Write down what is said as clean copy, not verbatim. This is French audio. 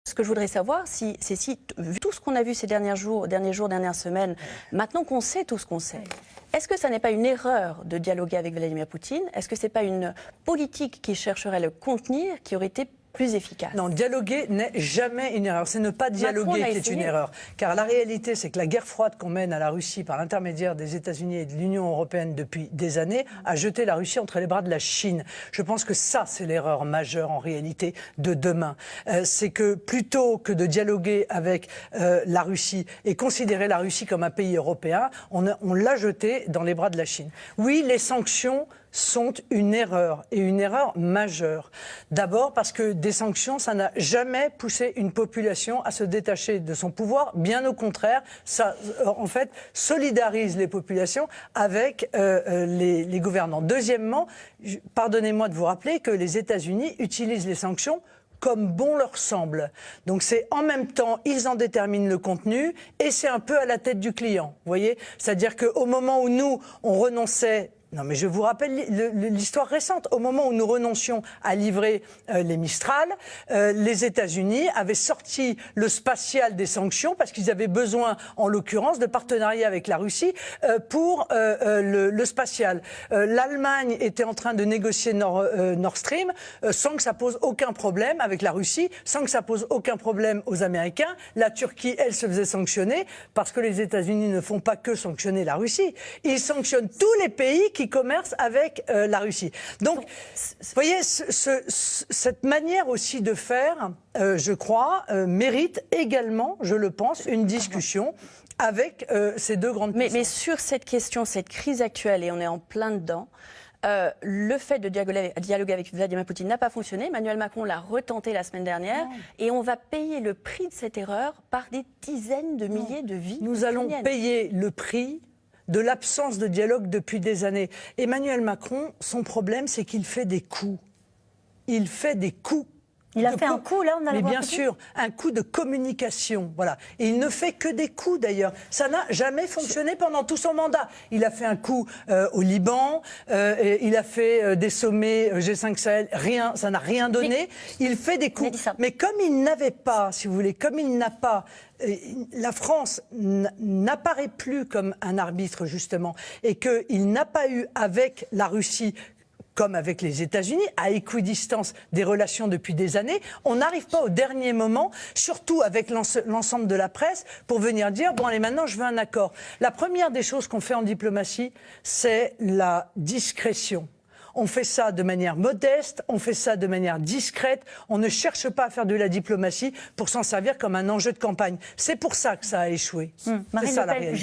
Ce que je voudrais savoir, c'est si, vu tout ce qu'on a vu ces derniers jours, dernières semaines, maintenant qu'on sait tout ce qu'on sait, est-ce que ça n'est pas une erreur de dialoguer avec Vladimir Poutine? Est-ce que ce n'est pas une politique qui chercherait à le contenir qui aurait été plus efficace? Non, dialoguer n'est jamais une erreur. C'est ne pas dialoguer qui est une erreur. Car la réalité, c'est que la guerre froide qu'on mène à la Russie par l'intermédiaire des États-Unis et de l'Union européenne depuis des années a jeté la Russie entre les bras de la Chine. Je pense que ça, c'est l'erreur majeure en réalité de demain. C'est que plutôt que de dialoguer avec la Russie et considérer la Russie comme un pays européen, on l'a jeté dans les bras de la Chine. Oui, les sanctions sont une erreur, et une erreur majeure. D'abord parce que des sanctions, ça n'a jamais poussé une population à se détacher de son pouvoir. Bien au contraire, ça, en fait, solidarise les populations avec les gouvernants. Deuxièmement, pardonnez-moi de vous rappeler que les États-Unis utilisent les sanctions comme bon leur semble. Donc c'est en même temps, ils en déterminent le contenu et c'est un peu à la tête du client. Vous voyez ? C'est-à-dire qu'au moment où nous, on renonçait... Non, mais je vous rappelle l'histoire récente. Au moment où nous renoncions à livrer les Mistral, les États-Unis avaient sorti le spatial des sanctions parce qu'ils avaient besoin, en l'occurrence, de partenariat avec la Russie pour le spatial. L'Allemagne était en train de négocier Nord Stream sans que ça pose aucun problème avec la Russie, sans que ça pose aucun problème aux Américains. La Turquie, elle, se faisait sanctionner parce que les États-Unis ne font pas que sanctionner la Russie. Ils sanctionnent tous les pays qui commerce avec la Russie. Donc, vous voyez, cette manière aussi de faire, je crois, mérite également, je le pense, une discussion avec ces deux grandes puissances. Mais sur cette question, cette crise actuelle, et on est en plein dedans, le fait de dialoguer avec Vladimir Poutine n'a pas fonctionné. Emmanuel Macron l'a retenté la semaine dernière. Et on va payer le prix de cette erreur par des dizaines de milliers de vies. Nous allons payer le prix de l'absence de dialogue depuis des années. Emmanuel Macron, son problème, c'est qu'il fait des coups. Il fait des coups. Il a fait un coup, là, on a le Mais bien sûr, un coup de communication, voilà. Et il ne fait que des coups, d'ailleurs. Ça n'a jamais fonctionné pendant tout son mandat. Il a fait un coup au Liban, il a fait des sommets G5 Sahel, rien, ça n'a rien donné. Il fait des coups. Mais comme il n'avait pas, si vous voulez, comme il n'a pas... La France n'apparaît plus comme un arbitre, justement, et qu'il n'a pas eu avec la Russie, comme avec les États-Unis, à équidistance des relations depuis des années, on n'arrive pas au dernier moment, surtout avec l'ensemble de la presse, pour venir dire « bon allez, maintenant je veux un accord ». La première des choses qu'on fait en diplomatie, c'est la discrétion. On fait ça de manière modeste, on fait ça de manière discrète, on ne cherche pas à faire de la diplomatie pour s'en servir comme un enjeu de campagne. C'est pour ça que ça a échoué. C'est ça la réalité.